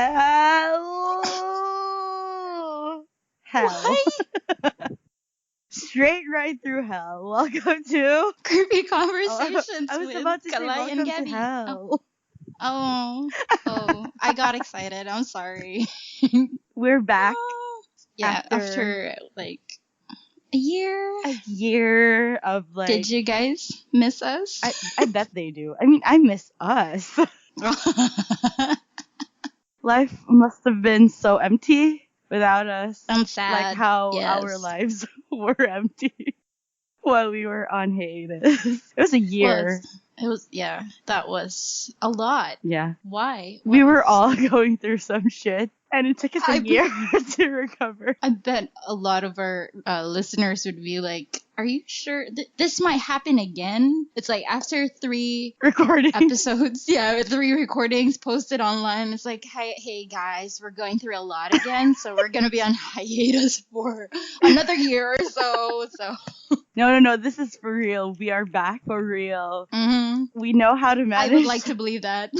Hell. Hell. Straight right through hell. Welcome to Creepy Conversations I was with about to say Kalai welcome and to Gabby. hell. Oh, I got excited. I'm sorry. We're back Yeah, after after like a year. a year of like. Did you guys miss us? I bet they do. I mean, I miss us. Life must have been so empty without us. I'm sad. Like how Yes. our lives were empty while we were on hiatus. It was a year. That was a lot. Yeah. Why? We were all going through some shit, and it took us a year to recover. I bet a lot of our listeners would be like, are you sure this might happen again? It's like after 3 recordings. episodes, 3 recordings posted online, it's like, hey guys, we're going through a lot again, so we're going to be on hiatus for another year or so. No, this is for real. We are back for real. Mm-hmm. We know how to manage. I would like to believe that.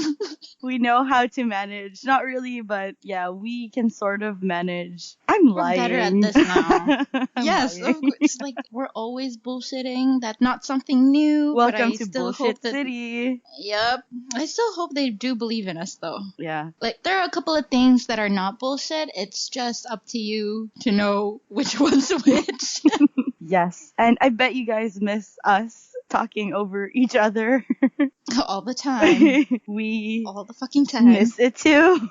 We know how to manage. Not really, but yeah, we can sort of manage. I'm lying. We're better at this now. Yes, lying. of course. It's like we're always bullshitting. That's not something new. Welcome but I to still Bullshit hope that, City. Yep. I still hope they do believe in us, though. Yeah. Like, there are a couple of things that are not bullshit. It's just up to you to know which one's which. Yes. And I bet you guys miss us talking over each other. All the time. We all the fucking time. Miss it too.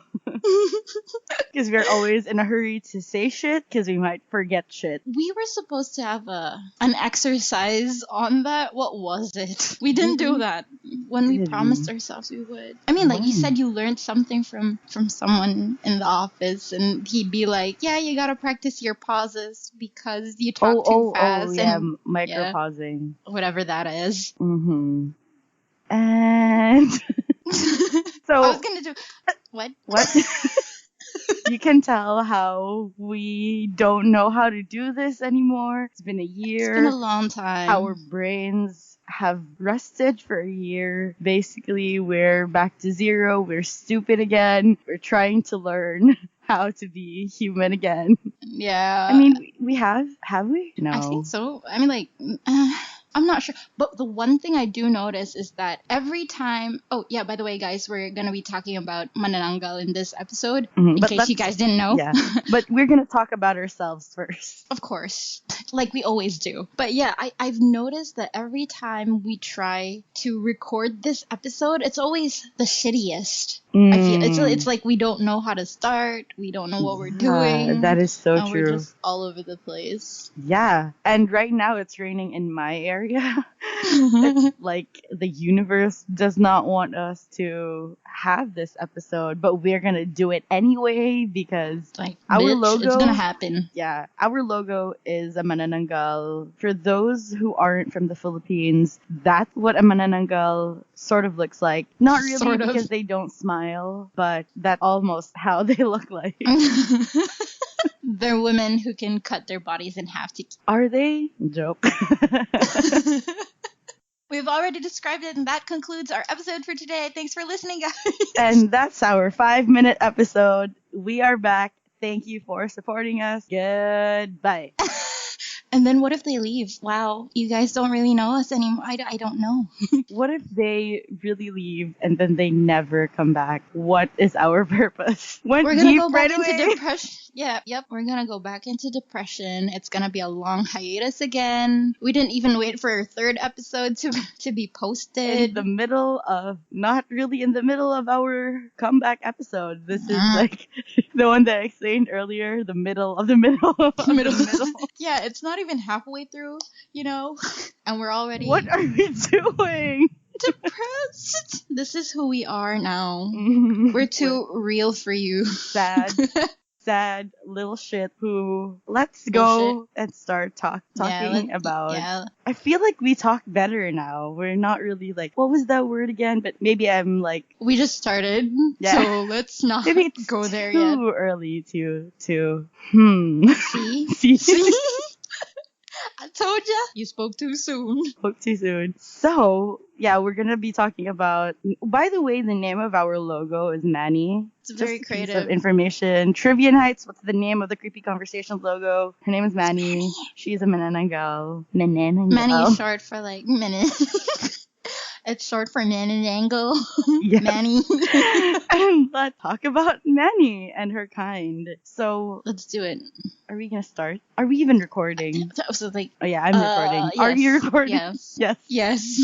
Because we're always in a hurry to say shit because we might forget shit. We were supposed to have an exercise on that. What was it? We didn't do that when we promised ourselves we would. I mean, like you said, you learned something from someone in the office, and he'd be like, "Yeah, you gotta practice your pauses because you talk too fast." And micro pausing, whatever that is. Mm-hmm. And so I was gonna do what? You can tell how we don't know how to do this anymore. It's been a year. It's been a long time. Our brains have rested for a year. Basically, we're back to zero. We're stupid again. We're trying to learn how to be human again. Yeah. I mean, we have we? No. I think so. I mean, like, I'm not sure. But the one thing I do notice is that every time... Oh, yeah, by the way, guys, we're going to be talking about Manananggal in this episode, in case you guys didn't know. Yeah, but we're going to talk about ourselves first. Of course, like we always do. But yeah, I've noticed that every time we try to record this episode, it's always the shittiest. I feel it's like we don't know how to start. We don't know what we're doing. That is so and true. We're just all over the place. Yeah, and right now it's raining in my area. It's like the universe does not want us to have this episode, but we're gonna do it anyway because like our bitch, logo. It's gonna happen. Yeah, our logo is a manananggal. For those who aren't from the Philippines, that's what a manananggal sort of looks like. Not really Sort of. because they don't smile, but that's almost how they look like. They're women who can cut their bodies in half to... Are they? Joke. We've already described it, and that concludes our episode for today. Thanks for listening, guys. And that's our 5-minute episode. We are back. Thank you for supporting us. Goodbye. And then what if they leave? Wow, you guys don't really know us anymore. I don't know. What if they really leave and then they never come back? What is our purpose? We're going to go back into depression. Yep. We're going to go back into depression. It's going to be a long hiatus again. We didn't even wait for our 3rd episode to be posted. Not really in the middle of our comeback episode. This is like the one that I explained earlier, the middle of the middle. Of the middle. Yeah, it's not even halfway through, and we're already... What are we doing? Depressed. This is who we are now. We're too real for you. Sad little shit who... Let's go and start talking about... Yeah. I feel like we talk better now. We're not really like... What was that word again? But maybe I'm like... We just started, so let's not go there yet. Too early to... See? I told ya. You spoke too soon. Spoke too soon. So, yeah, we're going to be talking about... By the way, the name of our logo is Manny. It's very Just a creative. piece of information. Trivia Nights, what's the name of the Creepy Conversations logo? Her name is Manny. She's a Manananggal. Manny is short for like minute. It's short for Manananggal. Yes. Manny. And let's talk about Manny and her kind. So let's do it. Are we gonna start? Are we even recording? So like, oh yeah, I'm recording. Yes. Are you recording? Yes. Yes. Yes.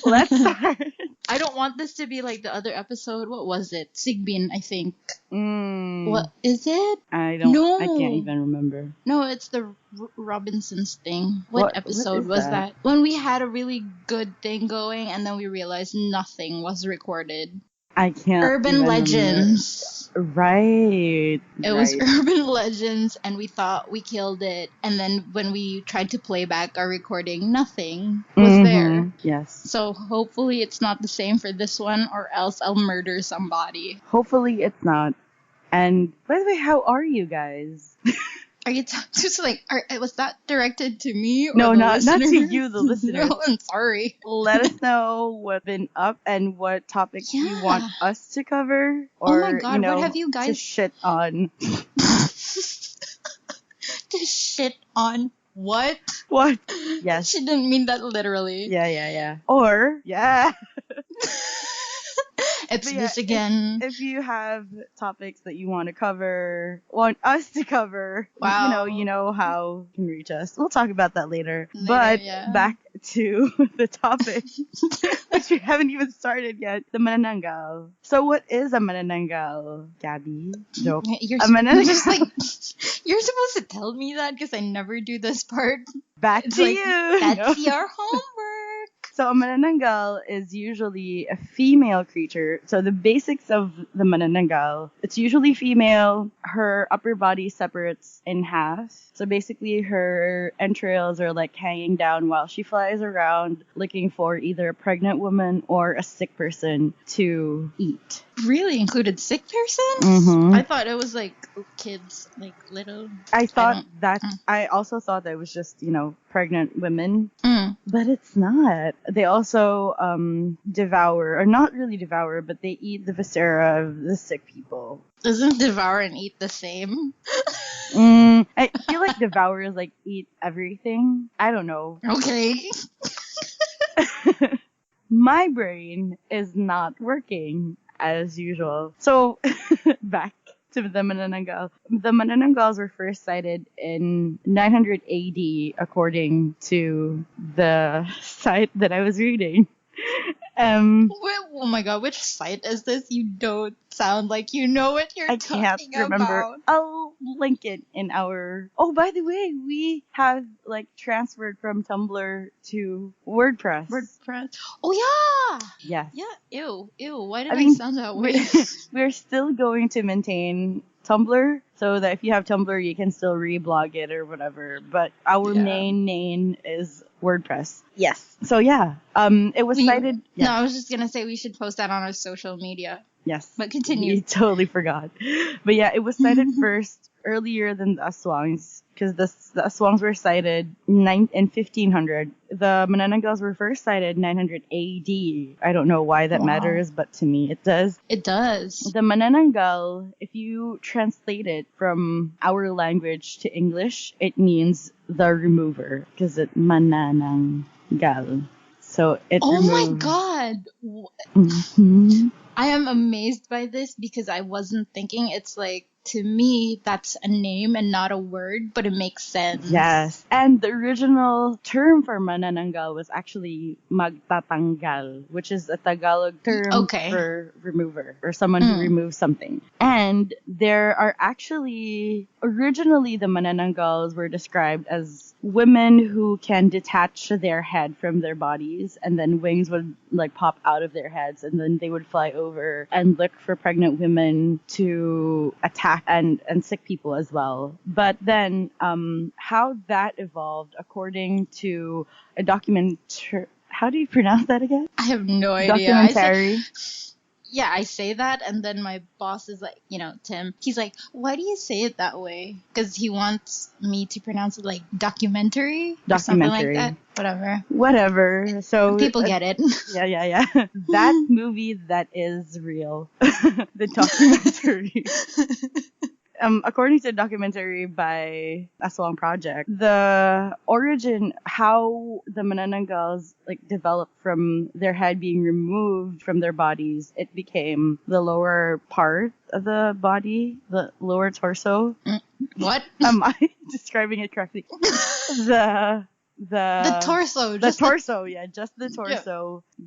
Let's start. I don't want this to be like the other episode. What was it? Sigbin, I think. What is it? I don't. No. I can't even remember. No, it's the Robinsons thing. What episode was that? When we had a really good thing going, and then we realized nothing was recorded. I can't. Urban Legends. Right. It was Urban Legends, and we thought we killed it. And then when we tried to play back our recording, nothing was there. Yes. So hopefully it's not the same for this one, or else I'll murder somebody. Hopefully it's not. And by the way, how are you guys? Are you just like, was that directed to me? Or no, the not to you, the listener. No, I'm sorry. Let us know what's been up and what topics you want us to cover. Or, oh my god, what have you guys... to shit on. To shit on what? What? Yes. She didn't mean that literally. Yeah. Or, yeah. It's this again. If you have topics that you want to cover, want us to cover, wow. you know how you can reach us. We'll talk about that later. But back to the topic, which we haven't even started yet, the Manananggal. So what is a Manananggal, Gabby? Joke. You're supposed to tell me that because I never do this part. Back it's to like, you. That's your homework. So a Manananggal is usually a female creature. So the basics of the Manananggal, it's usually female. Her upper body separates in half. So basically her entrails are like hanging down while she flies around looking for either a pregnant woman or a sick person to eat. Really? Included sick person? Mm-hmm. I thought it was like kids, like little. I also thought that it was just, pregnant women. But it's not. They also devour, or not really devour, but they eat the viscera of the sick people. Doesn't devour and eat the same? I feel like devourers like eat everything. I don't know. Okay. My brain is not working as usual. So back to the Manananggal. The Manananggals were first sighted in 900 AD, according to the site that I was reading. Oh my god, which site is this? You don't sound like you know what you're talking about. I can't remember. I'll link it in our... Oh, by the way, we have transferred from Tumblr to WordPress. Oh, yeah! Yes. Yeah, ew. Why did I sound that way? We're still going to maintain Tumblr, so that if you have Tumblr, you can still reblog it or whatever. But our main name is WordPress. Yes. So yeah, it was cited. Yes. No, I was just gonna say we should post that on our social media. Yes. But continue. We totally forgot. But yeah, it was cited first, earlier than the Aswangs, because the Aswangs were cited in 1500. The Manananggals were first cited 900 AD. I don't know why that matters, but to me it does. It does. The Manananggal, if you translate it from our language to English, it means the remover, because it's Manananggal. So it removes. Oh my god! Mm-hmm. I am amazed by this because I wasn't thinking. It's like, to me, that's a name and not a word, but it makes sense. Yes. And the original term for Manananggal was actually magtatanggal, which is a Tagalog term for remover, or someone who removes something. And there are actually, originally the Manananggals were described as women who can detach their head from their bodies, and then wings would pop out of their heads, and then they would fly over and look for pregnant women to attack and sick people as well. But then how that evolved, according to a how do you pronounce that again? I have no idea. Documentary. I say that, and then my boss is like, Tim, he's like, why do you say it that way? Because he wants me to pronounce it like documentary or something like that. Whatever. So people get it. Yeah. That movie that is real. The documentary. According to a documentary by Aswang Project, the origin, how the Manananggals developed from their head being removed from their bodies, it became the lower part of the body, the lower torso. What? Am I describing it correctly? The torso. Just the torso. Yeah.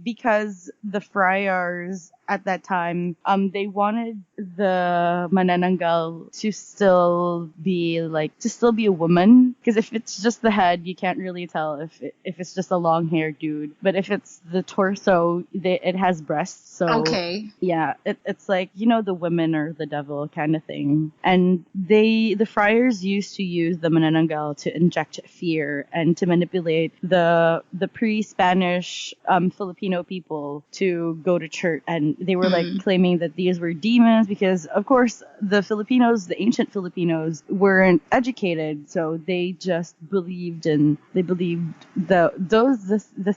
Because the friars at that time, they wanted the Manananggal to still be a woman. Because if it's just the head, you can't really tell if it's just a long-haired dude. But if it's the torso, it has breasts. So okay. Yeah, it's like, the women are the devil kind of thing. And the friars used to use the Manananggal to inject fear and to manipulate the pre-Spanish Filipino people to go to church, and they were claiming that these were demons because, of course, the ancient Filipinos weren't educated, so they just believed the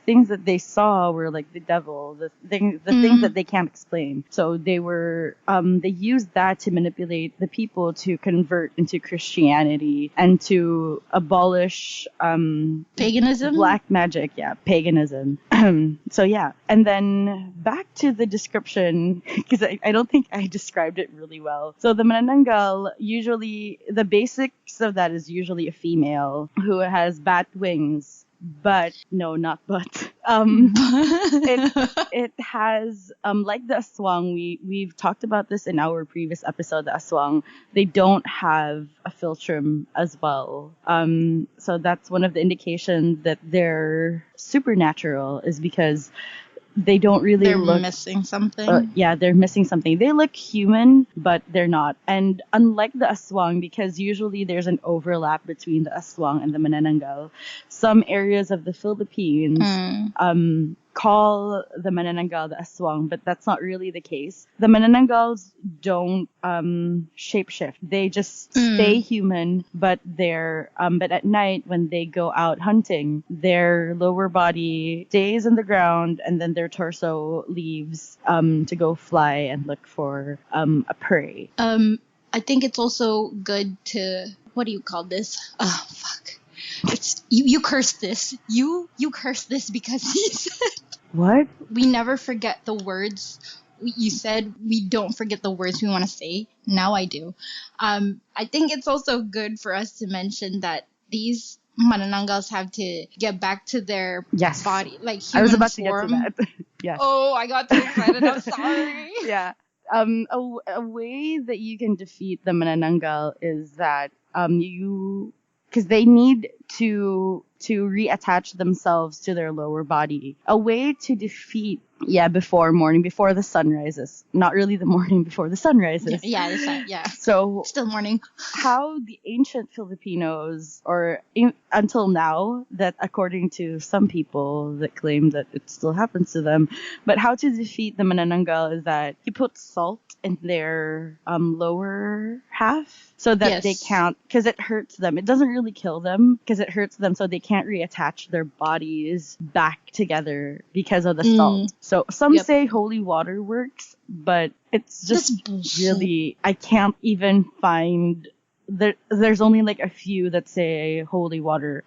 things that they saw were like the devil, the things that they can't explain. So they used that to manipulate the people to convert into Christianity and to abolish paganism, black magic, paganism. So yeah, and then back to the description, because I don't think I described it really well. So the Manananggal, usually the basics of that is usually a female who has bat wings. But no, not but. It has like the aswang. We've talked about this in our previous episode. The aswang, they don't have a philtrum as well. So that's one of the indications that they're supernatural, is because they don't really They're missing something. They're missing something. They look human, but they're not. And unlike the aswang, because usually there's an overlap between the aswang and the Manananggal, some areas of the Philippines call the Manananggal the aswang, but that's not really the case. The Manananggals don't shapeshift. They just stay human, but but at night when they go out hunting, their lower body stays in the ground, and then their torso leaves to go fly and look for a prey. I think it's also good to, what do you call this? Oh, fuck. It's you curse this. You curse this because he said what? We never forget the words. You said we don't forget the words we want to say. Now I do. I think it's also good for us to mention that these Manananggals have to get back to their body, like human form. I was about to get to that. Yes. Oh, I got too excited. I'm sorry. Yeah. A way that you can defeat the Manananggal is that because they need to reattach themselves to their lower body. A way to defeat, before the sun rises. Not really the morning before the sun rises. Yeah, the sun, yeah. So still morning. How the ancient Filipinos, or until now, that according to some people that claim that it still happens to them, but how to defeat the Manananggal is that you put salt in their lower half so that they can't, because it hurts them. It doesn't really kill them because it hurts them, so they can't reattach their bodies back together because of the salt. So some say holy water works, but it's just really, I can't even find, there's only like a few that say holy water.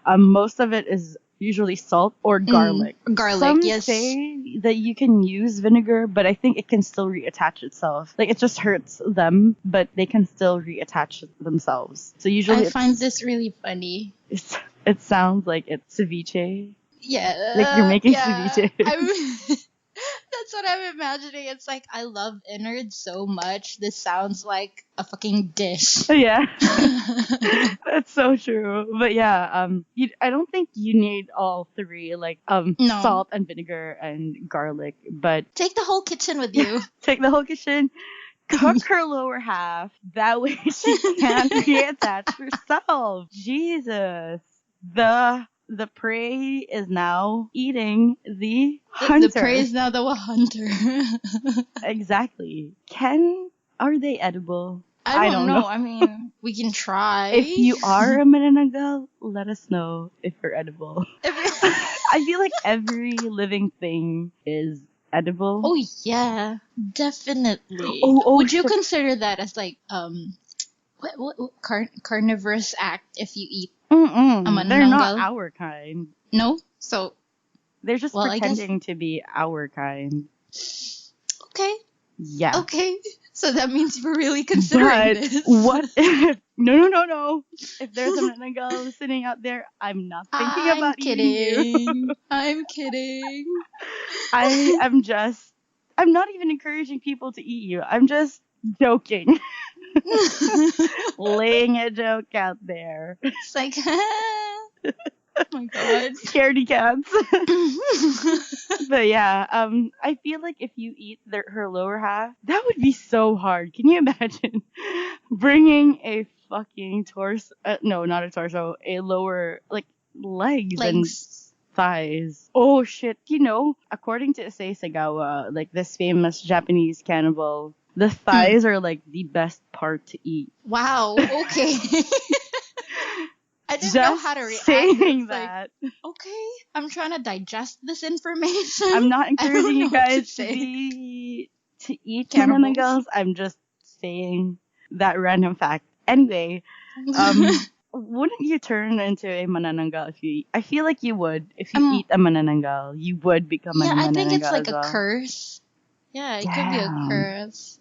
Most of it is usually salt or garlic. Some say that you can use vinegar, but I think it can still reattach itself. Like, it just hurts them, but they can still reattach themselves. So usually I find this really funny. It sounds like it's ceviche. Yeah. Like you're making ceviche. That's what I'm imagining. It's like, I love innards so much. This sounds like a fucking dish. Yeah. That's so true. But yeah, I don't think you need all three, like salt and vinegar and garlic, but take the whole kitchen with you. Take the whole kitchen. Cook her lower half. That way she can reattach herself. Jesus. The the prey is now eating the hunter. The prey is now the hunter. Exactly. Are they edible? I don't know. I mean, we can try. If you are a Manananggal, let us know if you're edible. I feel like every living thing is edible. Oh yeah, definitely. Would you consider that as like what carnivorous act if you eat a Manananggal? They're not our kind. No, so they're just pretending to be our kind. Okay. Yeah. Okay. So that means you're really considering this. What if... No. If there's a Manananggal listening out there, I'm not thinking about eating you. I'm kidding. I'm not even encouraging people to eat you. I'm just joking. Laying a joke out there. It's like, oh my god. Scaredy cats. But yeah, I feel like if you eat her lower half, that would be so hard. Can you imagine bringing a fucking torso? No, not a torso. A lower, like, legs and thighs. Oh shit. According to Issei Sagawa, like this famous Japanese cannibal, the thighs are like the best part to eat. Wow. Okay. I didn't know how to react. Saying that. Like, okay, I'm trying to digest this information. I'm not encouraging you guys to eat Manananggals. I'm just saying that random fact. Anyway, wouldn't you turn into a Manananggal if you eat? I feel like you would. If you eat a Manananggal, you would become a Manananggal. Yeah, I think it's like a curse. Yeah, it could be a curse.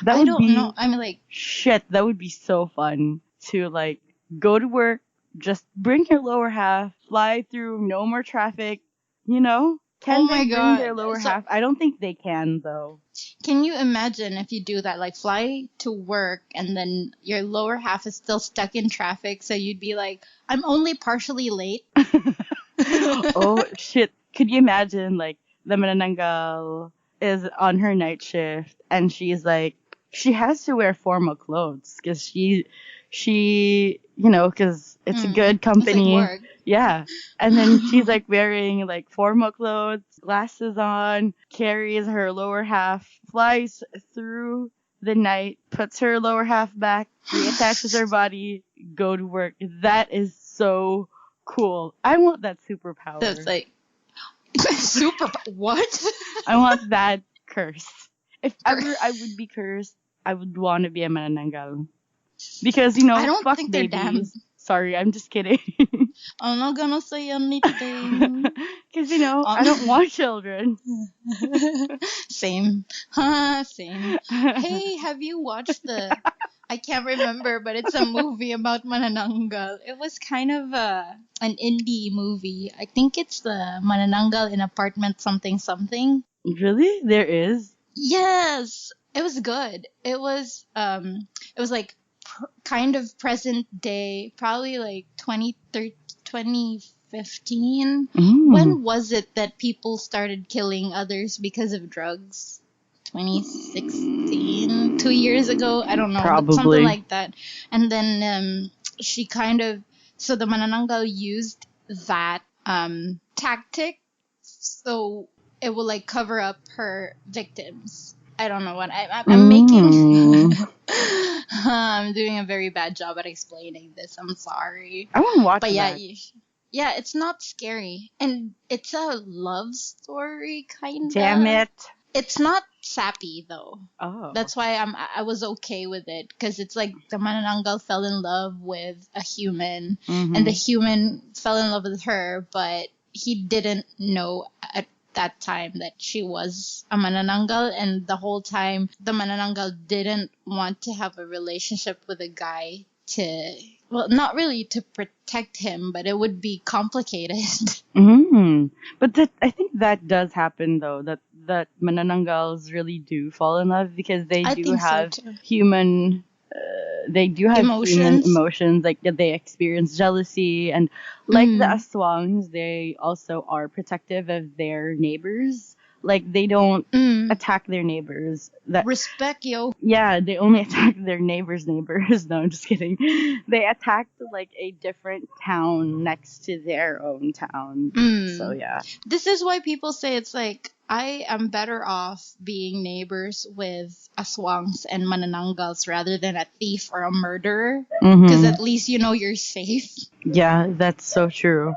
I don't know. I mean, like... Shit, that would be so fun to, like, go to work, just bring your lower half, fly through, no more traffic, Can they bring their lower half? I don't think they can, though. Can you imagine if you do that? Like, fly to work and then your lower half is still stuck in traffic, so you'd be like, I'm only partially late. Oh, shit. Could you imagine, like, the Manananggal is on her night shift and she's like, she has to wear formal clothes because because it's a good company. Like work. Yeah. And then she's like wearing like formal clothes, glasses on, carries her lower half, flies through the night, puts her lower half back, reattaches her body, go to work. That is so cool. I want that superpower. That's like what? I want that curse. If ever I would be cursed, I would want to be a Manananggal. Because, I don't fuck think babies. They're damn. Sorry, I'm just kidding. I'm not gonna say anything. Because, I don't want children. Same. Same. Hey, have you watched I can't remember, but it's a movie about Manananggal. It was kind of an indie movie. I think it's the Manananggal in Apartment something something. Really? There is? Yes. It was good. It was like kind of present day, probably like 2015. When was it that people started killing others because of drugs? 2016, 2 years ago, I don't know, probably. But something like that. And then she so the Manananggal used that tactic, so it will like cover up her victims. I don't know what I'm making. I'm doing a very bad job at explaining this. I'm sorry. I want to watch but that. Yeah, it's not scary, and it's a love story kind of. Damn it! It's not sappy though. Oh. That's why I was okay with it, because it's like the Manananggal fell in love with a human, and the human fell in love with her, but he didn't know at that time that she was a Manananggal, and the whole time the Manananggal didn't want to have a relationship with a guy not really to protect him, but it would be complicated. But I think that does happen though, that Manananggals really do fall in love because they do have human human emotions, like they experience jealousy, and like the Aswangs, they also are protective of their neighbors. Like, they don't attack their neighbors. Respect, yo. Yeah, they only attack their neighbors. No, I'm just kidding. They attacked like a different town next to their own town. So yeah. This is why people say it's like, I am better off being neighbors with aswangs and manananggals rather than a thief or a murderer. Because at least you know you're safe. Yeah, that's so true.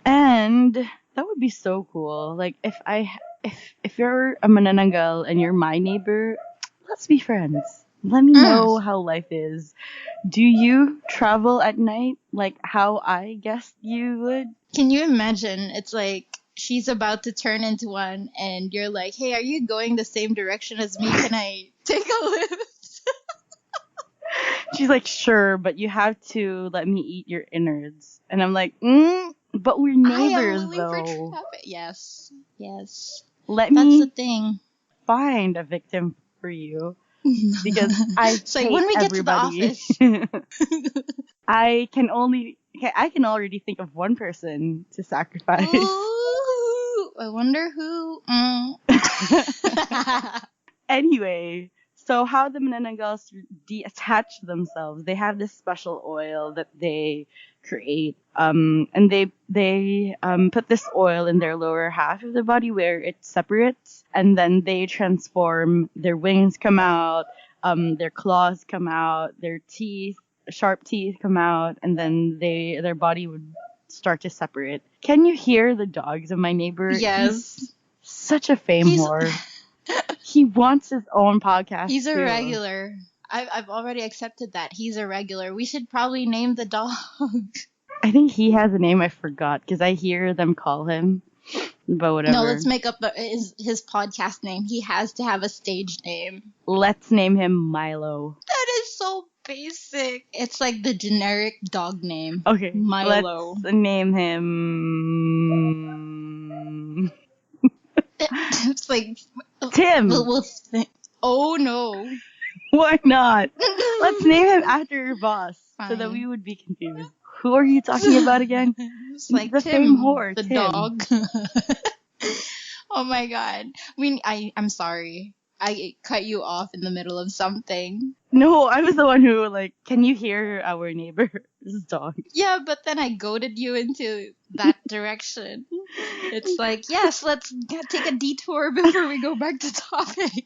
And that would be so cool. Like, if you're a Manananggal and you're my neighbor, let's be friends. Let me know how life is. Do you travel at night like how I guessed you would? Can you imagine? It's like she's about to turn into one and you're like, hey, are you going the same direction as me? Can I take a lift? She's like, sure, but you have to let me eat your innards. And I'm like, but we're neighbors, though. Yes. That's the thing. Find a victim for you. Because I so hate when we get everybody. to the office, I can already think of one person to sacrifice. Ooh, I wonder who. Anyway, so how the Manananggals detach themselves? They have this special oil that they create, and they put this oil in their lower half of the body where it separates, and then they transform. Their wings come out, their claws come out, their sharp teeth come out, and then their body would start to separate. Can you hear the dogs of my neighbor? Yes. He's such a fame whore. He wants his own podcast. He's a regular. I've already accepted that. He's a regular. We should probably name the dog. I think he has a name I forgot because I hear them call him. But whatever. No, let's make up his podcast name. He has to have a stage name. Let's name him Milo. That is so basic. It's like the generic dog name. Okay. Milo. Let's name him... It's like... Tim. Oh, no. Why not? Let's name him after your boss. Fine. So that we would be confused. Who are you talking about again? It's like the Tim, fame whore. The Tim. dog. Oh my god. I'm sorry. I cut you off in the middle of something. No, I was the one who, can you hear our neighbor's dog? Yeah, but then I goaded you into that direction. It's like, yes, let's take a detour before we go back to topic.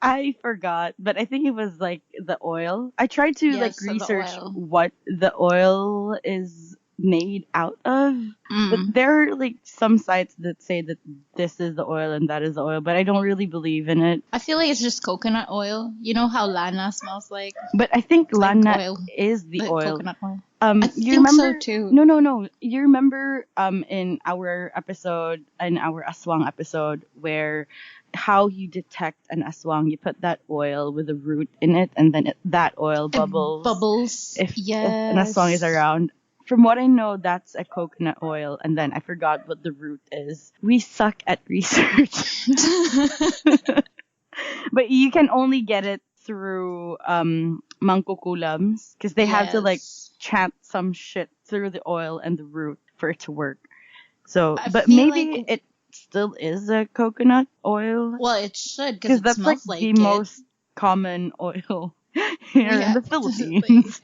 I forgot, but I think it was the oil. I tried to research what the oil is made out of. But there are some sites that say that this is the oil and that is the oil, but I don't really believe in it. I feel like it's just coconut oil. You know how lana smells like? But I think lana is the oil. Coconut oil. I think so too. No. You remember in our aswang episode where how you detect an aswang, you put that oil with a root in it, and then that oil bubbles. If an aswang is around. From what I know, that's a coconut oil, and then I forgot what the root is. We suck at research. But you can only get it through mangkukulams, because they have to chant some shit through the oil and the root for it to work. So, but maybe it still is a coconut oil. Well, it should, because that's the most common oil here in the Philippines.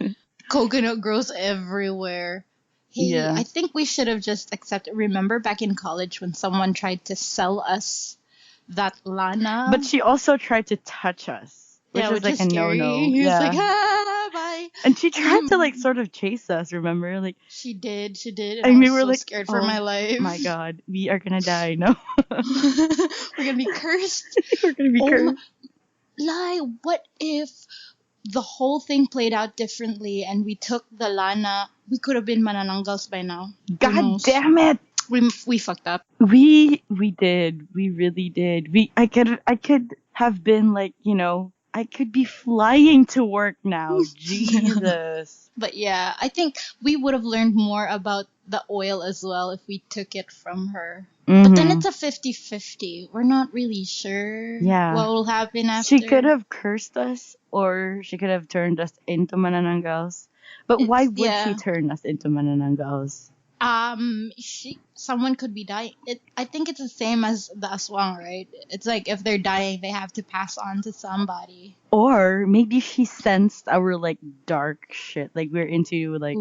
Coconut grows everywhere. Hey, yeah. I think we should have just accepted. Remember back in college when someone tried to sell us that lana? But she also tried to touch us, which was a no-no. He was like, bye. And she tried to sort of chase us, remember? She did. And we were so scared for my life. My God, we are gonna die. No. We're gonna be cursed. We're gonna be cursed. What if the whole thing played out differently and we took the lana? We could have been Manananggals by now. God damn it! We fucked up. We did. We really did. I could have been I could be flying to work now. Jesus. But yeah, I think we would have learned more about the oil as well if we took it from her. Mm-hmm. But then it's a 50-50. We're not really sure what will happen after. She could have cursed us, or she could have turned us into Manananggals. But why would she turn us into Manananggals? Someone could be dying. I think it's the same as the aswang, right? It's like if they're dying, they have to pass on to somebody. Or maybe she sensed our like dark shit. Like we're into like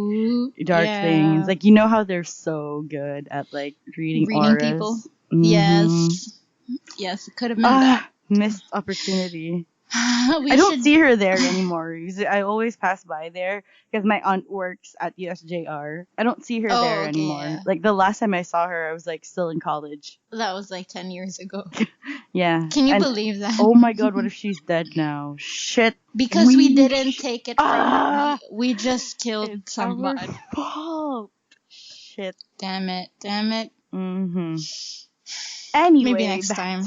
dark things. Like you know how they're so good at like reading auras. People. Mm-hmm. Yes, it could have been that. Missed opportunity. I don't see her there anymore. I always pass by there because my aunt works at USJR. I don't see her there anymore. Yeah. Like the last time I saw her, I was like still in college. That was like 10 years ago. Yeah. Can you believe that? Oh my god, what if she's dead now? Shit. Because we didn't take it from her. We just killed somebody. Our fault. Shit. Damn it. Mm-hmm. Anyway, maybe next time.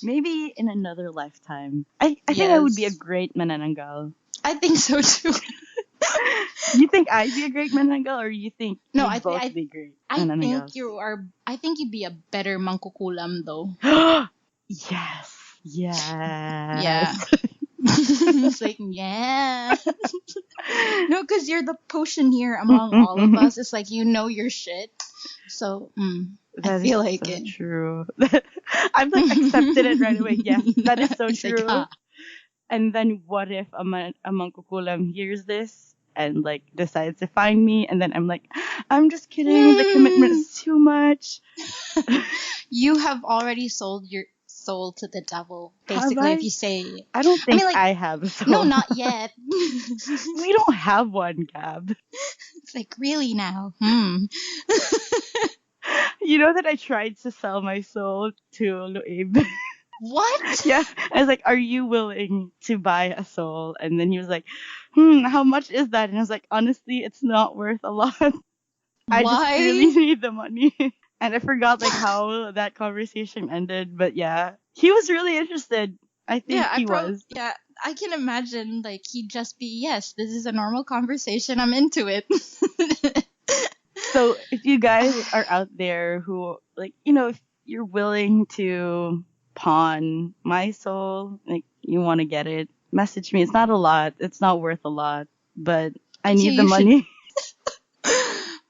Maybe in another lifetime. I think I would be a great Manananggal. I think so too. You think I'd be a great Manananggal, or you think you'd both be great Manananggals? I think you'd be a better mangkukulam though. Yes. Yeah. It's like, yeah. No, because you're the potioneer among all of us. It's like, you know your shit. So, I feel like so it. True. I've like accepted it right away. Yes, that is so true. Like, and then what if a mangkukulam hears this and like decides to find me, and then I'm like, I'm just kidding. The commitment is too much. You have already sold your soul to the devil. Basically, if you say, I don't think I have a soul. No, not yet. We don't have one, Gab. It's like, really now? You know that I tried to sell my soul to Loeb. What? Yeah. I was like, are you willing to buy a soul? And then he was like, how much is that? And I was like, honestly, it's not worth a lot. I just really need the money. And I forgot like how that conversation ended. But yeah, he was really interested. I think he was. Yeah, I can imagine like he'd just be, yes, this is a normal conversation. I'm into it. So if you guys are out there who, like, you know, if you're willing to pawn my soul, like, you want to get it, message me. It's not a lot. It's not worth a lot, but I need the money.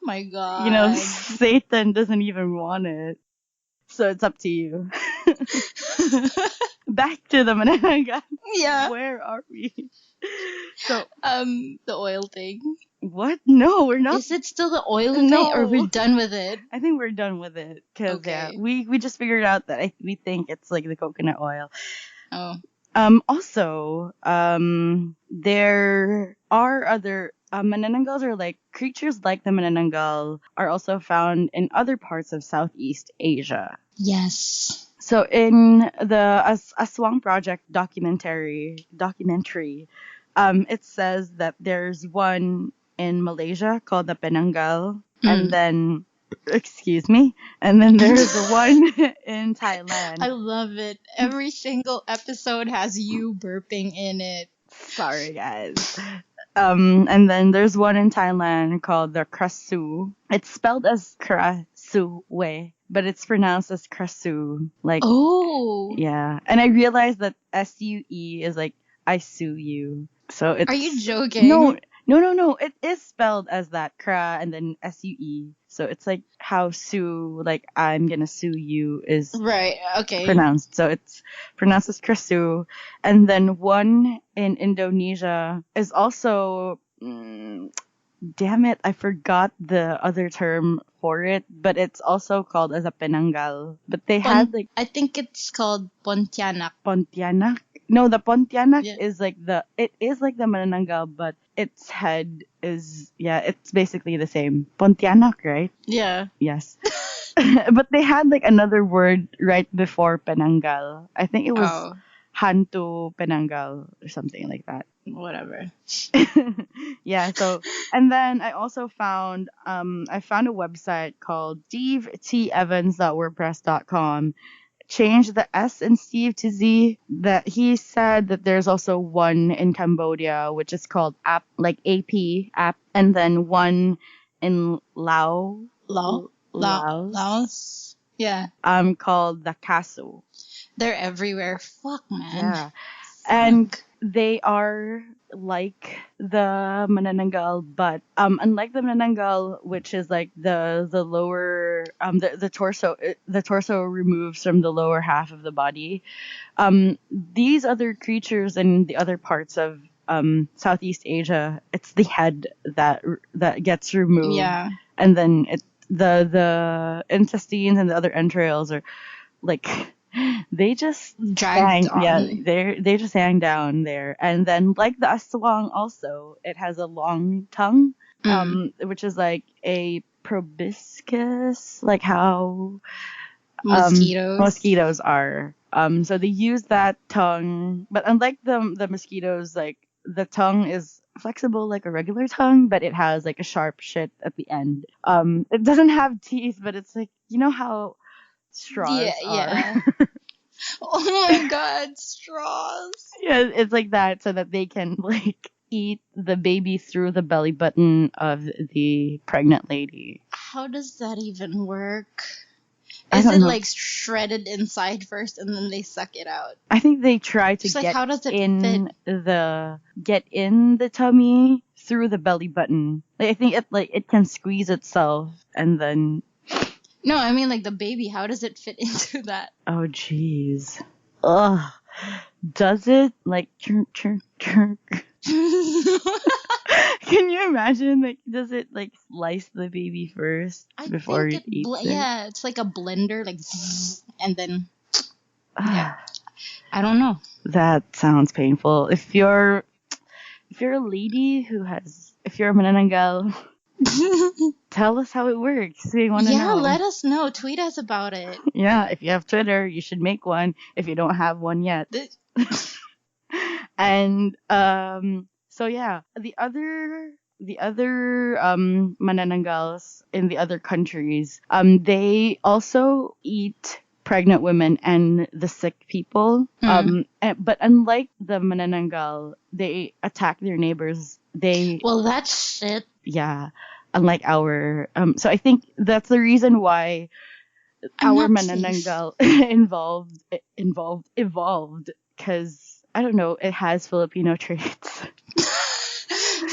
My God. You know, Satan doesn't even want it. So it's up to you. Back to the Manananggal. Yeah. Where are we? So, the oil thing. What? No, we're not. Is it still the oil thing, or we're done with it? I think we're done with it because we just figured out that we think it's like the coconut oil. Oh. Also, there are other Manananggals are like creatures like the Manananggal are also found in other parts of Southeast Asia. Yes. So in the Aswang Project documentary, it says that there's one in Malaysia called the Penanggal, and then, and then there's one in Thailand. I love it. Every single episode has you burping in it. Sorry, guys. And then there's one in Thailand called the Krasu. It's spelled as Krasuwe, but it's pronounced as Krasu. Like, oh. Yeah. And I realized that SUE is like, I sue you. So it's... Are you joking? No. It is spelled as that, Kra, and then SUE. So it's like how sue, like I'm gonna sue you, is pronounced. So it's pronounced as Krasu. And then one in Indonesia is also, damn it, I forgot the other term for it, but it's also called as a Penanggal. But they had like... I think it's called Pontianak. Pontianak? No, the Pontianak is like the Manananggal, but its head is, it's basically the same. Pontianak, right? Yeah. Yes. But they had like another word right before Penanggal. I think it was Hantu Penanggal or something like that. Whatever. Yeah, so, and then I also found, I found a website called stevetevans.wordpress.com. Changed the S in Steve to Z. That he said that there's also one in Cambodia, which is called AP, like AP, and then one in Laos. Yeah. Called the Kasu. They're everywhere. Fuck, man. Yeah. And they are like the Manananggal, but unlike the Manananggal, which is like the lower the torso removes from the lower half of the body. These other creatures in the other parts of Southeast Asia, it's the head that gets removed. Yeah. And then the intestines and the other entrails are like they just dragged on. Yeah, they just hang down there. And then like the aswang also, it has a long tongue, which is like a proboscis, like how mosquitoes are. So they use that tongue, but unlike the mosquitoes, like the tongue is flexible like a regular tongue, but it has like a sharp shit at the end. It doesn't have teeth, but it's like, you know how straws are. Oh my god, straws. Yeah, it's like that, so that they can like eat the baby through the belly button of the pregnant lady. How does that even work? Is it like shredded inside first and then they suck it out? I think they try to get how does it get in the tummy through the belly button. Like, I think it can squeeze itself and then. No, I mean like the baby. How does it fit into that? Oh jeez. Ugh. Does it like chirk? Can you imagine? Like, does it like slice the baby first before it eats it? Yeah, it's like a blender, like, and then. Yeah. I don't know. That sounds painful. If you're a lady if you're a Manananggal, tell us how it works. We want to know. Yeah, let us know. Tweet us about it. Yeah, if you have Twitter, you should make one. If you don't have one yet. And so yeah, the other Manananggals in the other countries, they also eat pregnant women and the sick people. But unlike the Manananggal, they attack their neighbors. Well, that's shit. Yeah, unlike our so I think that's the reason why our Manananggal evolved, because I don't know, it has Filipino traits.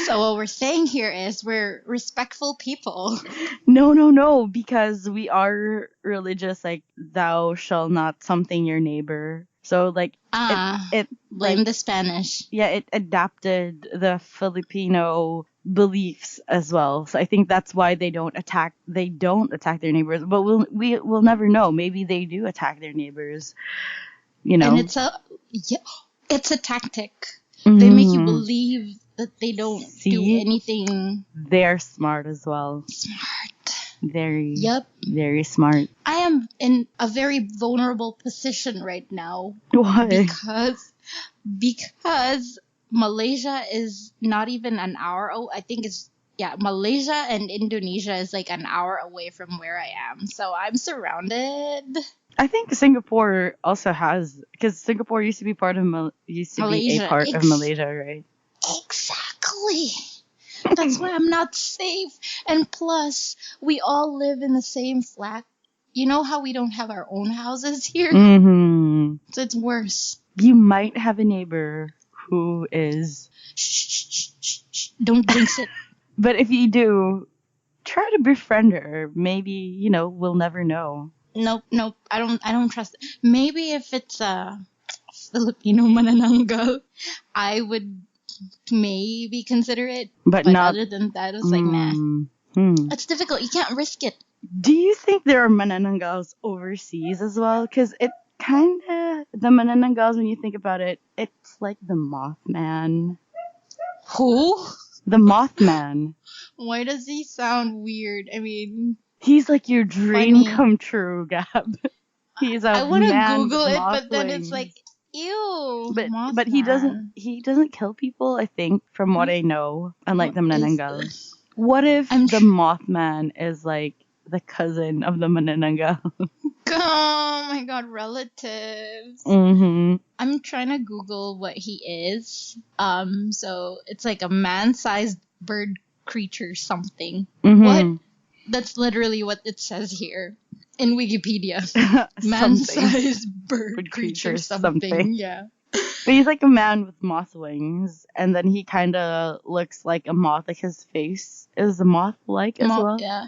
So what we're saying here is we're respectful people. No, because we are religious, like thou shall not something your neighbor. So like it blame the Spanish. Yeah, it adapted the Filipino beliefs as well. So I think that's why they don't attack their neighbors. But we'll never know. Maybe they do attack their neighbors. You know. And it's a tactic. They make you believe that they don't do anything. They're smart as well. Very smart. I am in a very vulnerable position right now. Why? Because Malaysia is not even an hour. I think Malaysia and Indonesia is like an hour away from where I am. So I'm surrounded. I think Singapore also has, because Singapore used to be Malaysia. Be a part of Malaysia, right? Exactly. That's why I'm not safe. And plus, we all live in the same flat. You know how we don't have our own houses here? Mm-hmm. So it's worse. You might have a neighbor who is... Shh. Don't jinx it. But if you do, try to befriend her. Maybe, we'll never know. Nope. I don't trust it. Maybe if it's a Filipino Manananggal, I would maybe consider it. But other than that, it's like, nah. It's difficult. You can't risk it. Do you think there are Manananggals overseas as well? Because it kind of, the Manananggals, when you think about it, it's like the Mothman. Who? The Mothman. Why does he sound weird? I mean... He's like your dream come true, Gab. He's a I want to Google it, but then it's like, ew. But he doesn't kill people, I think, from what I know, unlike the Manananggal. What if the Mothman is like the cousin of the Manananggal? Oh my god, relatives. Mm-hmm. I'm trying to Google what he is. So it's like a man-sized bird creature something. Mm-hmm. What? That's literally what it says here in Wikipedia. Man-sized bird creature something. Yeah. But he's like a man with moth wings, and then he kind of looks like a moth. Like his face is a moth-like as well. Yeah.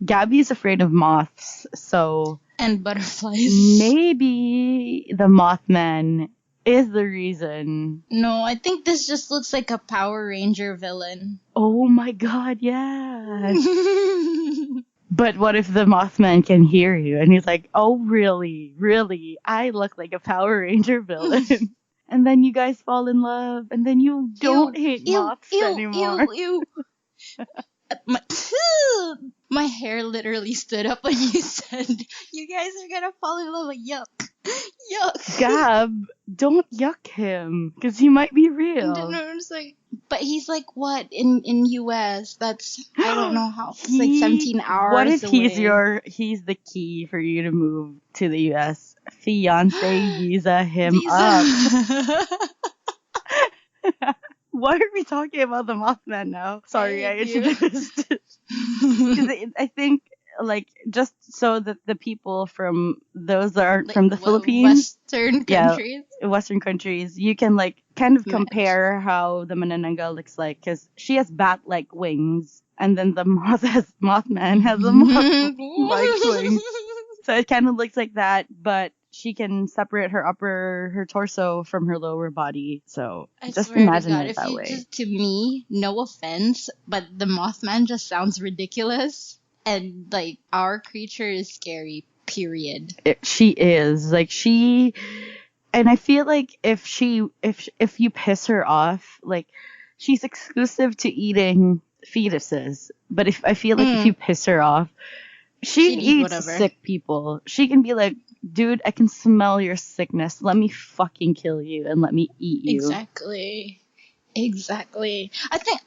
Gabby's afraid of moths, so and butterflies. Maybe the Mothman is the reason. No, I think this just looks like a Power Ranger villain. Oh my god, yeah. But what if the Mothman can hear you and he's like, oh, really? Really? I look like a Power Ranger villain. And then you guys fall in love, and then you don't hate moths anymore. My hair literally stood up when you said, you guys are gonna fall in love. Yuck. Yuck. Gab, don't yuck him, because he might be real. No, I'm just like, but he's like, what, in US? That's, I don't know how, it's like 17 hours What if away. he's the key for you to move to the US? Fiance visa him up. Why are we talking about the Mothman now? Sorry, I introduced. I think, like, just so that the people from those that aren't from the Philippines, Western countries, you can like kind of compare how the Manananggal looks like, because she has bat-like wings, and then the Mothman has a moth-like wings. So it kind of looks like that, but she can separate her torso from her lower body. So just imagine it that way. To me, no offense, but the Mothman just sounds ridiculous, and like our creature is scary. Period. She is and I feel like if you piss her off, like she's exclusive to eating fetuses. But if you piss her off, she eats sick people. She can be like, dude, I can smell your sickness. Let me fucking kill you and let me eat you. Exactly. I think,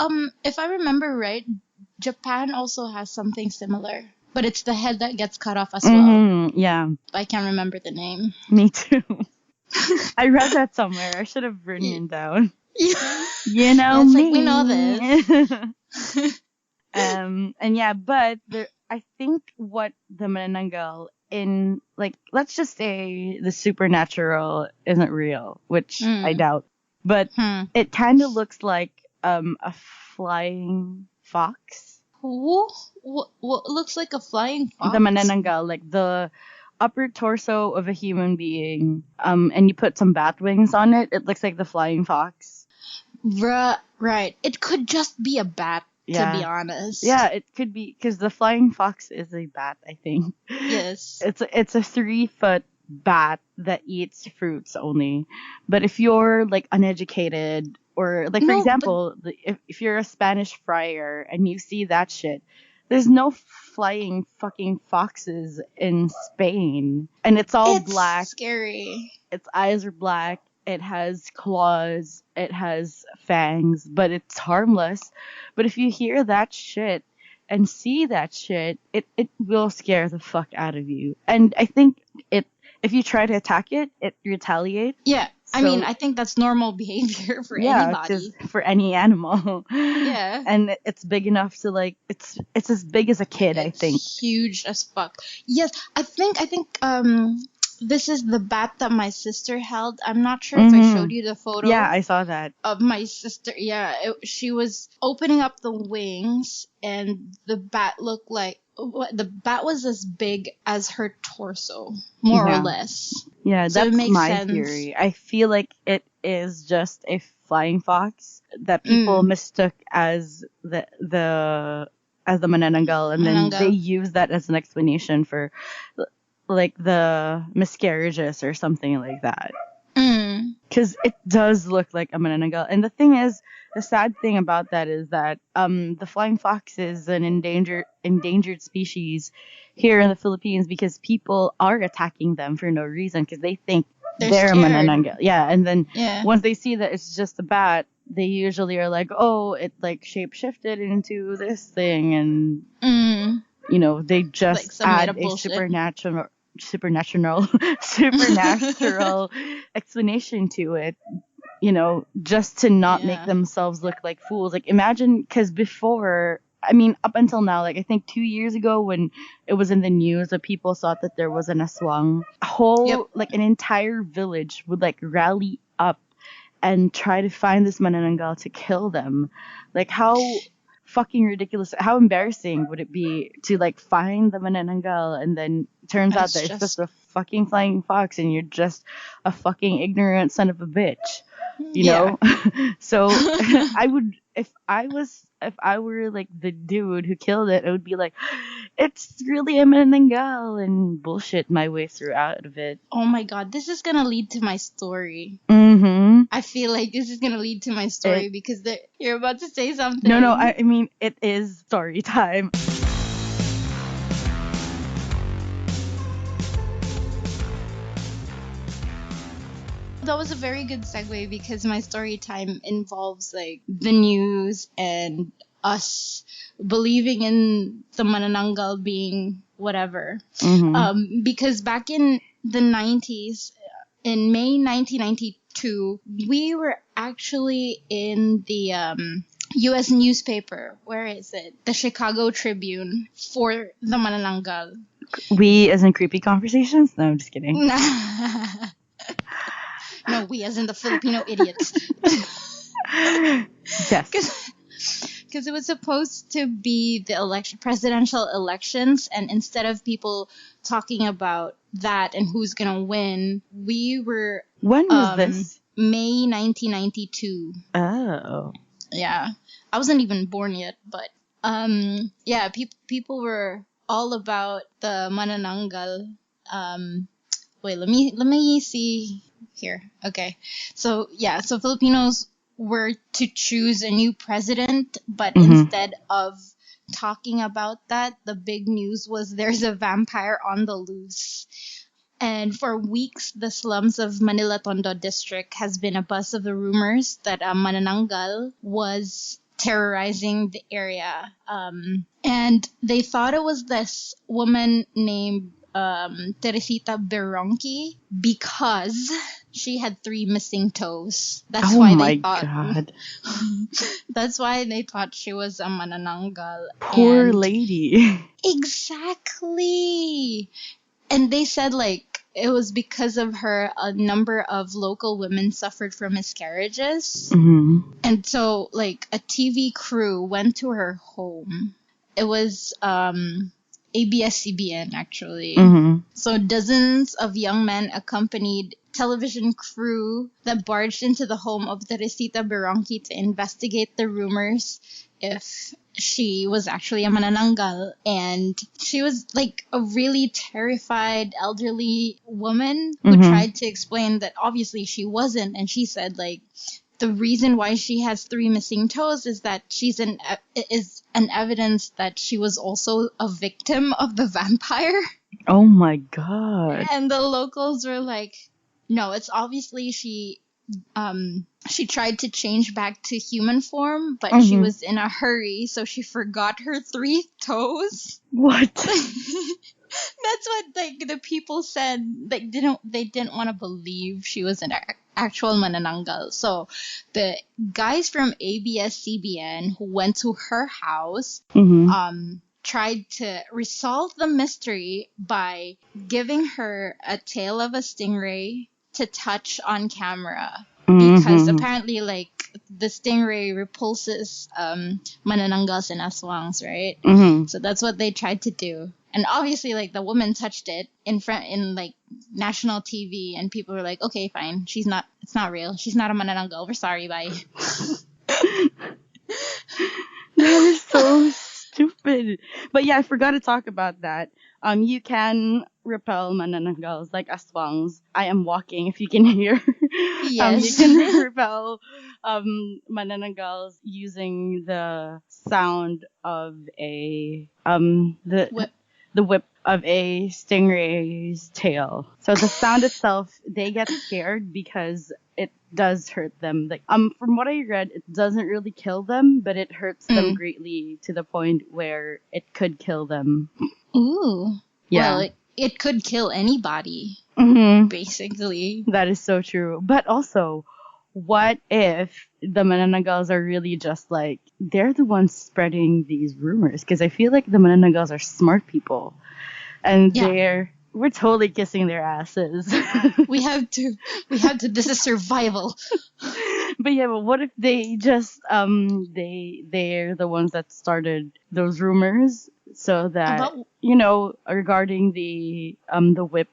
if I remember right, Japan also has something similar. But it's the head that gets cut off as well. Yeah. I can't remember the name. Me too. I read that somewhere. I should have written it down. You know me. Like, we know this. And yeah, but I think what the Manananggal in, like, let's just say the supernatural isn't real, which I doubt, but it kind of looks like a flying fox. What looks like a flying fox? The Manananggal, like the upper torso of a human being, and you put some bat wings on it. It looks like the flying fox. Right. It could just be a bat. Yeah. To be honest. Yeah, it could be, because the flying fox is a bat, I think. Yes. It's a 3-foot bat that eats fruits only. But if you're like uneducated, or like, for example, if you're a Spanish friar and you see that shit, there's no flying fucking foxes in Spain. And it's all black. It's scary. Its eyes are black. It has claws, it has fangs, but it's harmless. But if you hear that shit and see that shit, it will scare the fuck out of you. And I think if you try to attack it, it retaliates. Yeah. So, I mean, I think that's normal behavior for anybody. For any animal. Yeah. And it's big enough to, like, it's as big as a kid, I think. Huge as fuck. Yes, I think this is the bat that my sister held. I'm not sure if I showed you the photo. Yeah, I saw that. Of my sister. Yeah, she was opening up the wings, and the bat looked like... The bat was as big as her torso, more or less. Yeah, so that's my theory. I feel like it is just a flying fox that people mistook as the Manananggal, and then they use that as an explanation for, like, the miscarriages or something like that. Because it does look like a Manananggal. And the thing is, the sad thing about that is that the flying fox is an endangered species here in the Philippines, because people are attacking them for no reason, because they think they're a Manananggal. Yeah, and then once they see that it's just a bat, they usually are like, oh, it like shapeshifted into this thing, and you know, they just like add a supernatural explanation to it, you know, just to not make themselves look like fools. Like, imagine, because before, I mean, up until now, like, I think 2 years ago when it was in the news that people thought that there was an aswang, like an entire village would like rally up and try to find this Manananggal to kill them. Like, how fucking ridiculous, how embarrassing would it be to like find the Manananggal and then turns out that it's just a fucking flying fox and you're just a fucking ignorant son of a bitch, you know? So I would, if I were like the dude who killed it, I would be like, it's really a Manananggal, and bullshit my way through out of it. Oh my god, this is gonna lead to my story. Mm-hmm. I feel like this is gonna lead to my story because you're about to say something. No, I mean, it is story time. That was a very good segue because my story time involves like the news and us believing in the Manananggal being whatever. Mm-hmm. Because back in the 90s, in May 1992, we were actually in the U.S. newspaper. Where is it? The Chicago Tribune for the Manananggal. We as in creepy conversations? No, I'm just kidding. No, we as in the Filipino idiots. Yes. Because it was supposed to be the presidential elections, and instead of people talking about that and who's gonna win, we were. When was this? May 1992. Oh. Yeah, I wasn't even born yet, but yeah, people were all about the Manananggal. Wait, let me see here. Okay, so Filipinos were to choose a new president, but instead of talking about that, the big news was there's a vampire on the loose. And for weeks, the slums of Manila Tondo district has been a buzz of the rumors that Manananggal was terrorizing the area. And they thought it was this woman named Teresita Beronki because she had 3 missing toes. That's why they thought. God. That's why they thought she was a Manananggal. Poor lady. Exactly. And they said like it was because of her a number of local women suffered from miscarriages. Mm-hmm. And so like a TV crew went to her home. It was ABS-CBN actually. Mm-hmm. So dozens of young men accompanied television crew that barged into the home of Teresita Beronki to investigate the rumors if she was actually a Manananggal. And she was like a really terrified elderly woman who tried to explain that obviously she wasn't. And she said like the reason why she has 3 missing toes is that she's an evidence that she was also a victim of the vampire. Oh my god. And the locals were like, no, it's obviously she tried to change back to human form, but she was in a hurry, so she forgot her 3 toes. What? That's what like the people said. They didn't want to believe she was an actual Manananggal. So the guys from ABS-CBN who went to her house tried to resolve the mystery by giving her a tail of a stingray to touch on camera. Because apparently like the stingray repulses Manananggals and aswangs, right? So that's what they tried to do. And obviously like the woman touched it in like national TV, and people were like, okay, fine, it's not real. She's not a Manananggal. We're sorry, bye. That is so stupid. But yeah, I forgot to talk about that. You can repel Manananggals like aswangs. I am walking, if you can hear. Yes. You can repel Manananggals using the sound of a the whip of a stingray's tail. So the sound itself, they get scared because it does hurt them. Like from what I read, it doesn't really kill them, but it hurts them greatly to the point where it could kill them. Ooh. Yeah. Well, it could kill anybody. Basically. That is so true. But also, what if the Manananggals are really just like, they're the ones spreading these rumors? Because I feel like the Manananggals are smart people. And they're We're totally kissing their asses. We have to. This is survival. But yeah, but what if they just they're the ones that started those rumors, so that regarding the whip.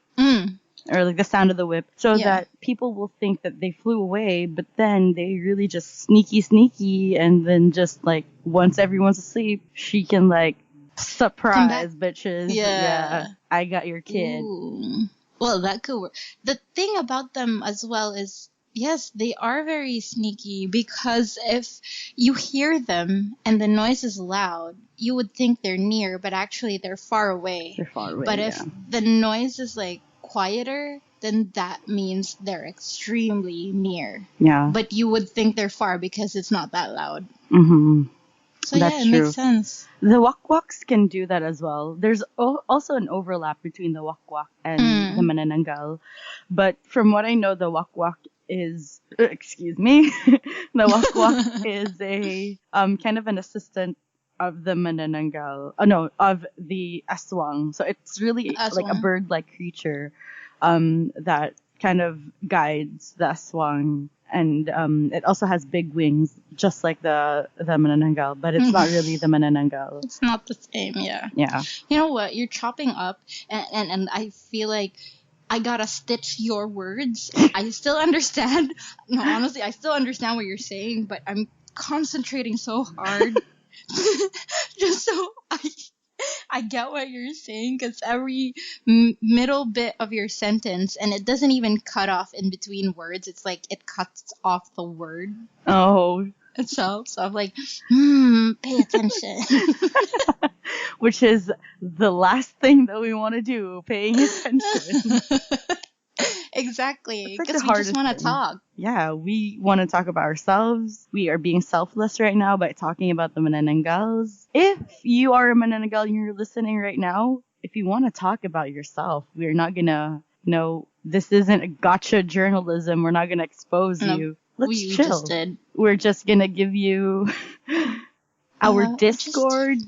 Or like the sound of the whip, so that people will think that they flew away, but then they really just sneaky, and then just like once everyone's asleep, she can like surprise bitches. Yeah, I got your kid. Ooh. Well, that could work. The thing about them as well is, yes, they are very sneaky, because if you hear them and the noise is loud, you would think they're near, but actually they're far away. They're far away. But if the noise is like quieter, then that means they're extremely near. Yeah. But you would think they're far because it's not that loud. Mm-hmm. So that's true. Makes sense. The wak-waks can do that as well. There's also an overlap between the wak-wak and the Manananggal. But from what I know, the wak-wak is, excuse me, the wak-wak is a kind of an assistant of the Manananggal. Of the aswang. So it's really like a bird-like creature that kind of guides the aswang. And it also has big wings, just like the Manananggal, but it's not really the Manananggal. It's not the same, yeah. Yeah. You know what? You're chopping up, and I feel like I gotta stitch your words. I still understand. No, honestly, I still understand what you're saying, but I'm concentrating so hard just so I get what you're saying, because every middle bit of your sentence, and it doesn't even cut off in between words. It's like it cuts off the word. Oh. Itself. So I'm like, pay attention. Which is the last thing that we want to do, paying attention. Exactly, because we just want to talk. Yeah, we want to talk about ourselves. We are being selfless right now by talking about the Manananggals. If you are a Manananggal and you're listening right now, if you want to talk about yourself, we're not going to, this isn't a gotcha journalism. We're not going to expose you. Let's chill. We just did. We're just going to give you our Discord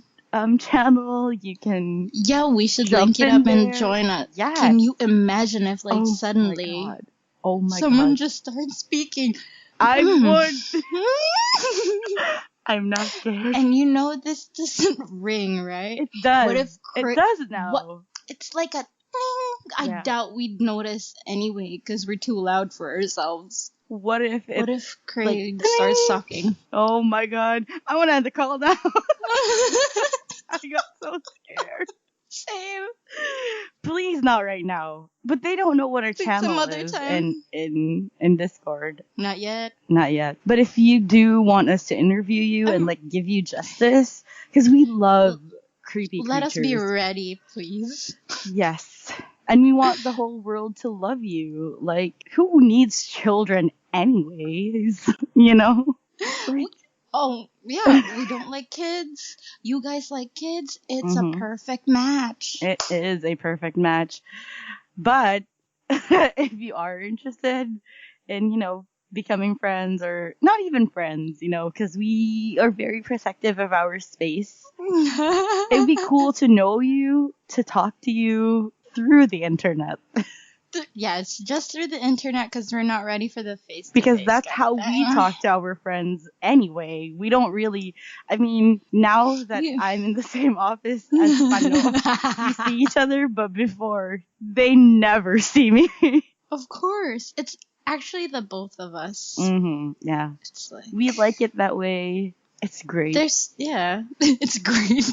channel. You can we should link it up and join us. Yeah. Can you imagine if suddenly someone just starts speaking? I would. I'm not scared. And this doesn't ring, right? It does. What if it does now? It's like a ding. I doubt we'd notice anyway, because we're too loud for ourselves. What if Craig starts sucking? Oh my god. I want to end the call now. I got so scared. Same. Please not right now. But they don't know what our channel is in Discord. Not yet. Not yet. But if you do want us to interview you and give you justice, because we love creepy creatures. Let us be ready, please. Yes. And we want the whole world to love you. Who needs children anyways? Oh, yeah, we don't like kids. You guys like kids. It's a perfect match. It is a perfect match. But if you are interested in, becoming friends, or not even friends, because we are very protective of our space. It would be cool to know you, to talk to you through the internet. Yeah, it's just through the internet, because we're not ready for the face-to-face. Because that's how we talk to our friends anyway. We don't really, now that I'm in the same office as Pano, we see each other, but before, they never see me. Of course. It's actually the both of us. Mm-hmm, yeah. It's we like it that way. It's great. It's great.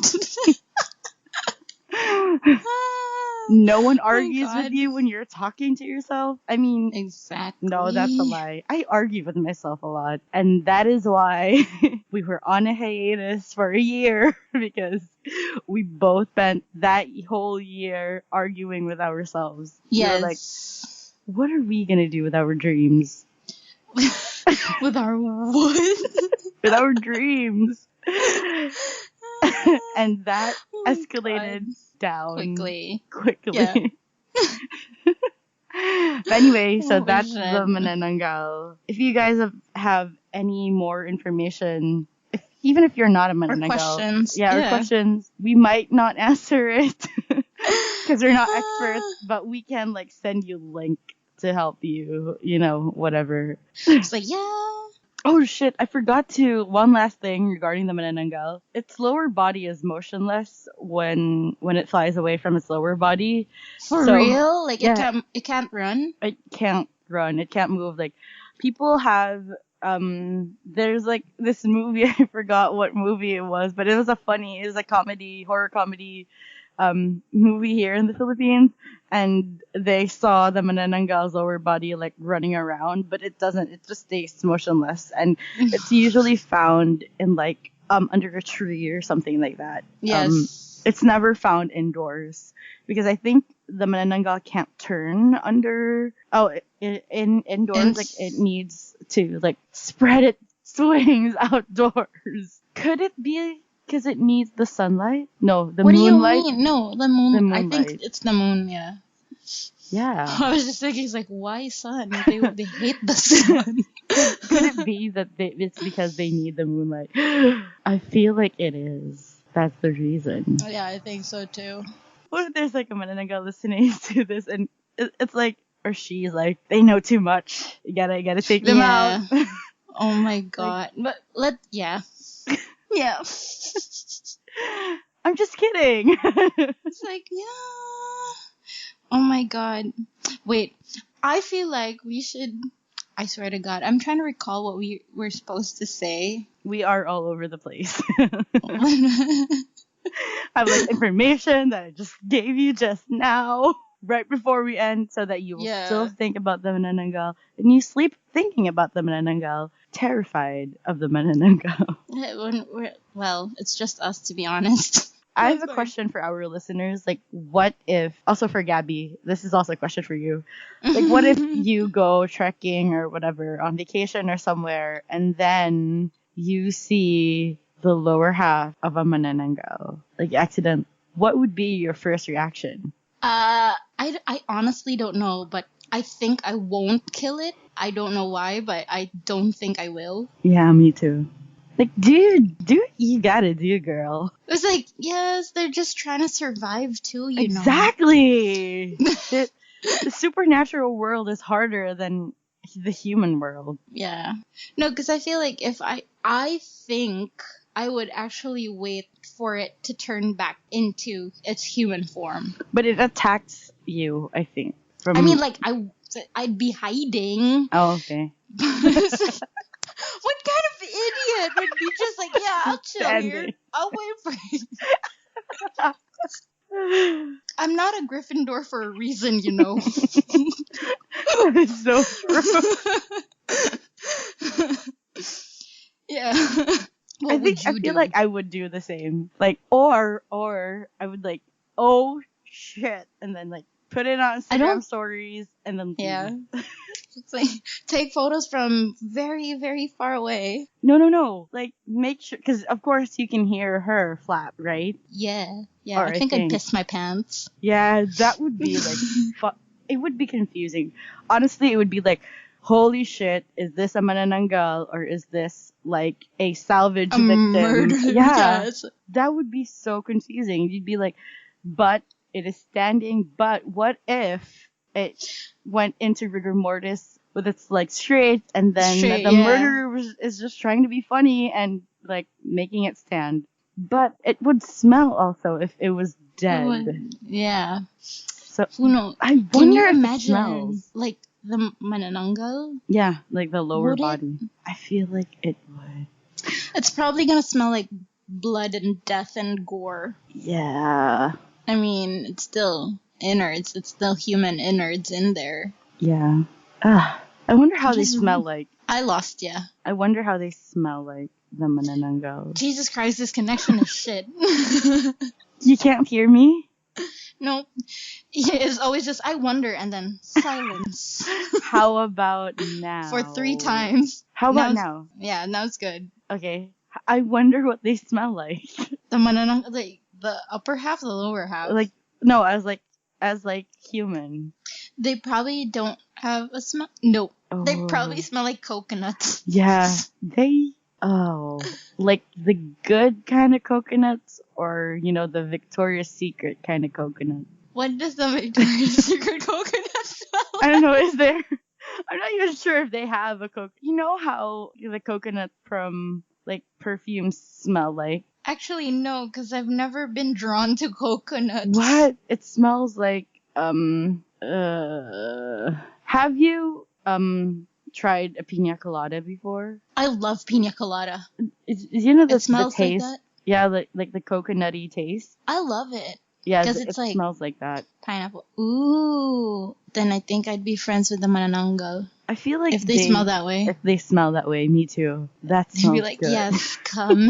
No one argues with you when you're talking to yourself. Exactly. No, that's a lie. I argue with myself a lot. And that is why we were on a hiatus for a year, because we both spent that whole year arguing with ourselves. Yes. We were what are we going to do with our dreams? With our what? With our dreams. And that escalated down quickly. Yeah. But anyway, so that's the Manananggal. If you guys have any more information, even if you're not a Manananggal, questions, or questions, we might not answer it. because we're not experts, but we can like send you link to help you, whatever. It's like, yeah. Oh shit, I forgot one last thing regarding the Manananggal. Its lower body is motionless when it flies away from its lower body. For real? Like it can't run? It can't run. It can't move. Like people have there's like this movie, I forgot what movie it was, but it was a horror comedy movie here in the Philippines, and they saw the Manananggal's lower body like running around, but it doesn't. It just stays motionless, and it's usually found in like under a tree or something like that. Yes. It's never found indoors because I think the Manananggal can't turn under. Indoors, like it needs to like spread its wings outdoors. Could it be because it needs the sunlight? No, the moonlight. What do you mean? No, the moon. I think it's the moon. Yeah. Yeah. I was just thinking, it's like, why sun? They hate the sun. Could it be that it's because they need the moonlight? I feel like it is. That's the reason. Yeah, I think so too. What if there's like a Manananggal listening to this and it's like, or she's like, they know too much. You gotta take them out. Oh my god. But yeah. Yeah. I'm just kidding. It's like, yeah. Oh my god. Wait, I feel like we should, I swear to God, I'm trying to recall what we were supposed to say. We are all over the place. I have like information that I just gave you just now, right before we end, so that you will still think about the Manananggal, and you sleep thinking about the Manananggal, terrified of the Manananggal. Well, it's just us, to be honest. I have a question for our listeners. Like, what if, also for Gabby, this is also a question for you. Like, what if you go trekking or whatever on vacation or somewhere, and then you see the lower half of a Manananggal, like accident? What would be your first reaction? I honestly don't know, but I think I won't kill it. I don't know why, but I don't think I will. Yeah, me too. Like, do you gotta do, girl. It's like, yes, they're just trying to survive too, you know. Exactly. The supernatural world is harder than the human world. Yeah. No, because I feel like if I think I would actually wait for it to turn back into its human form. But it attacks you, I think. I mean, like, I'd be hiding. Oh, okay. What kind of idiot would be just like, yeah, I'll chill here. I'll wait for you. I'm not a Gryffindor for a reason, you know. That is so true. Yeah. I feel like I would do the same. Like, or I would like, oh shit, and then like put it on Instagram stories and then It's like, take photos from very, very far away. No. Like, make sure, because of course you can hear her flap, right? Yeah. I think I'd piss my pants. Yeah, that would be like, it would be confusing. Honestly, it would be like, holy shit, is this a Manananggal or is this like a salvage victim? Murder. Yeah, that would be so confusing. You'd be like, but it is standing, but what if it went into rigor mortis with its like straight, and then the murderer is just trying to be funny and like making it stand? But it would smell also if it was dead. Yeah. So who knows? I wonder if it smells like the Manananggal. Yeah, like the lower body. I feel like it would. It's probably gonna smell like blood and death and gore. Yeah. I mean, it's still innards. It's still human innards in there. Yeah. I wonder how they smell like. I lost ya. I wonder how they smell like the Manananggal. Jesus Christ, this connection is shit. You can't hear me? No. It's always just, I wonder, and then silence. How about now? For 3 times. How about now? Yeah, now it's good. Okay. I wonder what they smell like. The Manananggal, like, the upper half, the lower half? Like, no, as human. They probably don't have a smell. No. Oh. They probably smell like coconuts. Yeah. Like the good kind of coconuts, or, the Victoria's Secret kind of coconut. What does the Victoria's Secret coconut smell like? I don't know. Is there? I'm not even sure if they have a coconut. You know how the coconut from like perfumes smell like? Actually, no, because I've never been drawn to coconuts. What? It smells like Have you tried a pina colada before? I love pina colada. You know It smells the taste? like that? Yeah, like the coconutty taste. I love it. Yeah, because it it's like smells like that. Pineapple. Ooh, then I think I'd be friends with the Manananggal. I feel like if they smell that way. If they smell that way, me too. That smells They'd be like, good. yes, come.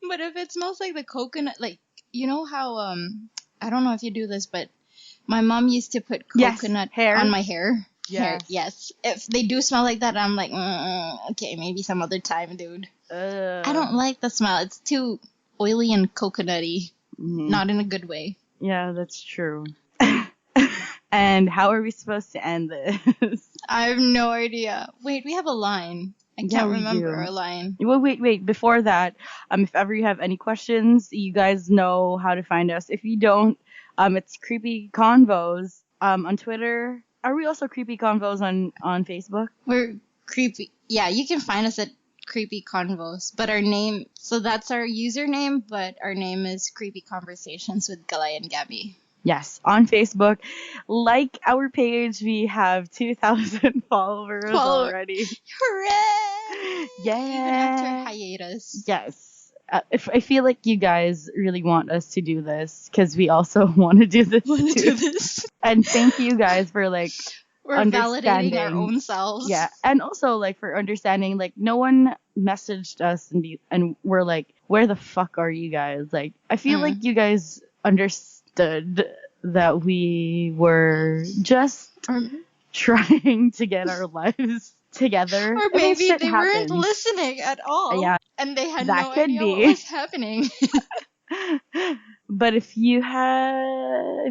But if it smells like the coconut, like, you know how, I don't know if you do this, but my mom used to put coconut on my hair. Yes. If they do smell like that, I'm like, okay, maybe some other time, dude. I don't like the smell. It's too oily and coconutty. Not in a good way. Yeah, that's true. And how are we supposed to end this? I have no idea. Wait, we have a line. I can't remember our line. Well, wait. Before that, if ever you have any questions, you guys know how to find us. If you don't, it's Creepy Convos on Twitter. Are we also Creepy Convos on Facebook? We're creepy. Yeah, you can find us at Creepy Convos, but our name, so that's our username, but our name is Creepy Conversations with Kalai and Gabby. Yes, on Facebook. Like our page, we have 2,000 followers already. Hooray! Yeah. Even after hiatus. Yes. I feel like you guys really want us to do this because we also want to do this too. And thank you guys for like we're validating our own selves. Yeah, and also like for understanding. Like no one messaged us and we're like, where the fuck are you guys? Like I feel like you guys understood that we were just trying to get our lives together. Or maybe they weren't listening at all. Yeah. And they had no idea what was happening. But if you are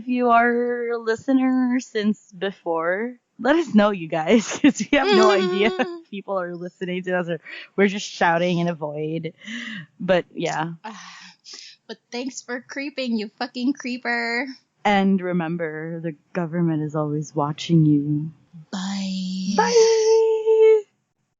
a listener since before, let us know, you guys, because we have no idea if people are listening to us or we're just shouting in a void. But yeah. But thanks for creeping, you fucking creeper. And remember, the government is always watching you. Bye. Bye.